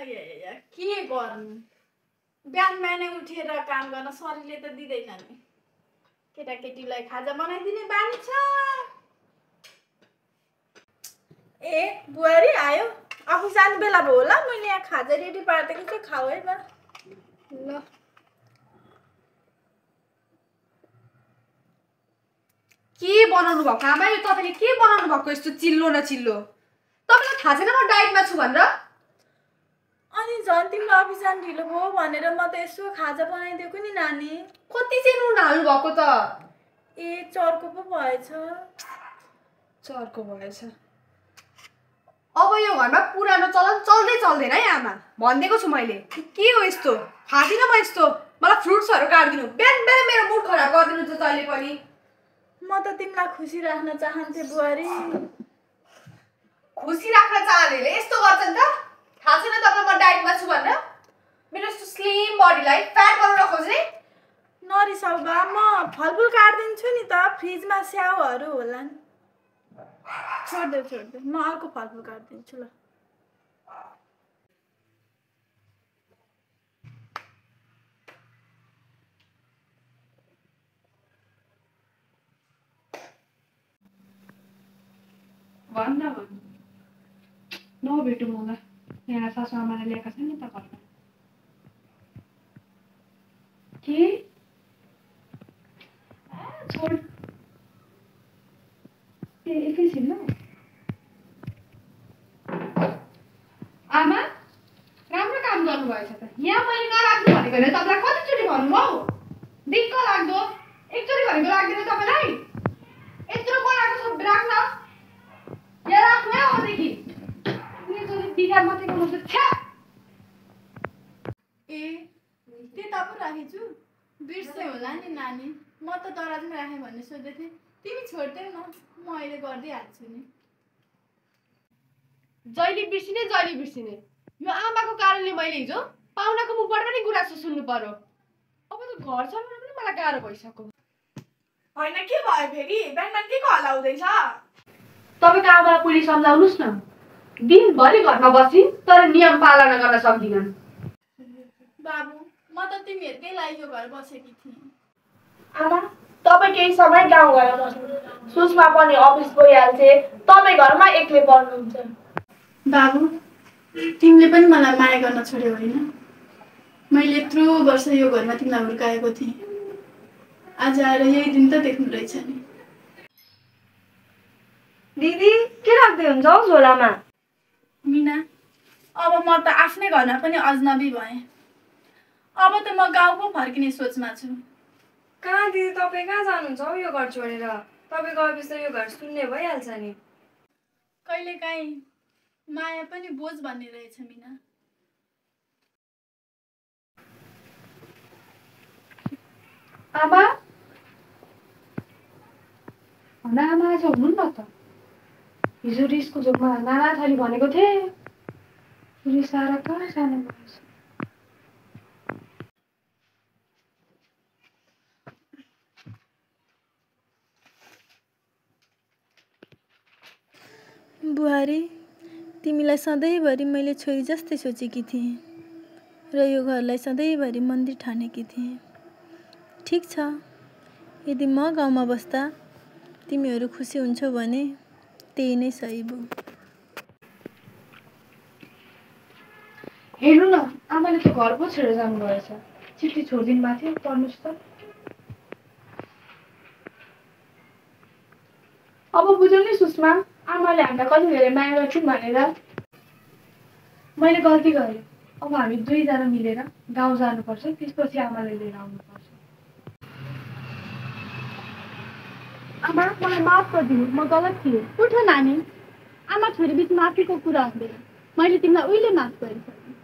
अय्या के गर्नु बिहान बिहानै उठेर काम गर्न शरीरले त दिँदैन नि केटाकेटीलाई खाजा बनाइदिने बानी छ ए बुहारी आयो अफिस जाने बेला भयो होला मैले यहाँ खाजा रेडी पारिदिएको छु खाऊ है बा ल के बनाउनु भएको आमा यो तपाईले के बनाउनु भएको यस्तो चिल्लो न चिल्लो तपाईलाई थाहा छैन म डाइटमा छु भनेर अनि झन् तिम्रो अफिस जान ढिलो भयो भनेर म त यसो खाजा बनाइदिएको नि नानी कति चाहिँ नुन हाल्नु भएको त ए चर्को पो भएछ चर्को भएछ अब यो घरमा पुरानो चलन चल्दैन है आमा भनिदिएको छु मैले के हो यस्तो खादिन म यस्तो मलाई फ्रुट्सहरु काट्दिनु बिहान बिहान मेरो मुड खराब गर्दिनु त तैले पनि म त तिमीलाई खुसी राख्न चाहन्थे बुहारी खुसी राख्न चाहनेले यस्तो गर्छन् त थाहा छैन तपाईलाई म डाइटमा छु भनेर मेरो यस्तो स्लिम बडीलाई फ्याट बनाउन खोज्ने नरिसाउ बा म फलफुल काट्दिन्छु नि त फ्रिजमा स्याउहरू होला नि छोड्दे म अर्को फलफुल काट्दिन्छु ल भन्न नभेटौँ होला यहाँ सासूआमाले ल्याएका छन् नि त घरमा के छोड एकैछिन ल आमा राम्रो काम गर्नुभएछ त यहाँ मैले नराख्नु भनेको होइन तपाईँलाई कतिचोटि भन्नुभयो दिक्क लाग्दो एकचोटि भनेको लाग्दैन तपाईँलाई यत्रो बनाएको सब राख्न यहाँ राख्नु है अबदेखि बिगार मात्रै गर्नु छ्या ए त्यता पो राखेछु बिर्से होला नि नानी म त दराजमा राखेँ भन्ने सोच्दै थिएँ तिमी छोड्देऊ न म अहिले गर्दै हाल्छु नि जहिले बिर्सिने यो आमाको कारणले मैले हिजो पाहुनाको मुखबाट पनि गुनासो सुन्नु पर्यो अब त घर चलाउन पनि मलाई गाह्रो भइसक्यो होइन के भयो फेरि बिहान बिहान के हल्लाउँदैछ तपाईँको आमालाई पुलिस सम्झाउनुस् न दिनभरि घरमा बसिन् तर नियम पालना गर्न सक्दिनन् बाबु म त तिमीहरूकै लागि यो घर बसेकी थिएँ आमा तपाईँ केही समय गाउँ गएर बस्नु सुषमा पनि अफिस गइहाल्छे तपाईँ घरमा एक्लै पर्नुहुन्छ बाबु तिमीले पनि मलाई माया गर्न छोड्यौ होइन मैले यत्रो वर्ष यो घरमा तिमीलाई हुर्काएको थिएँ आज आएर यही दिन त देख्नु रहेछ नि दिदी के राख्दै हुन्छ हौ झोलामा मिना अब म त आफ्नै घरमा पनि अजनबी भएँ अब त म गाउँ पो फर्किने सोचमा छु कहाँ दिदी तपाईँ कहाँ जानुहुन्छ हौ यो घर छोडेर तपाईँ गएपछि त यो घर सुन्ने भइहाल्छ नि कहिलेकाहीँ माया पनि बोझ भन्ने रहेछ मिना आमा आमा आज हुनु न त हिजो रिसको जोगमा नाना थरी भनेको थिएँ रिस आएर कहाँ जानु भएछ बुहारी तिमीलाई सधैँभरि मैले छोरी जस्तै सोचेकी थिएँ र यो घरलाई सधैँभरि मन्दिर ठानेकी थिएँ ठिक छ यदि म गाउँमा बस्दा तिमीहरू खुसी हुन्छौ भने त्यही नै सही भयो हेर्नु न आमाले त घर पो छोडेर जानुभएछ चिठी छोडिदिनु भएको थियो पढ्नुहोस् त अब बुझ्यौ नि सुषमा आमाले हामीलाई कति धेरै माया गर्छन् भनेर मैले गल्ती गरेँ अब हामी दुईजना मिलेर गाउँ जानुपर्छ त्यसपछि आमालाई लिएर आउनुपर्छ आमा मलाई माफ गरिदिनु म गलत थिएँ उठ नानी आमा छोरी बिच माफीको कुरा हुँदैन मैले तिमीलाई उहिले माफ गरिसकेँ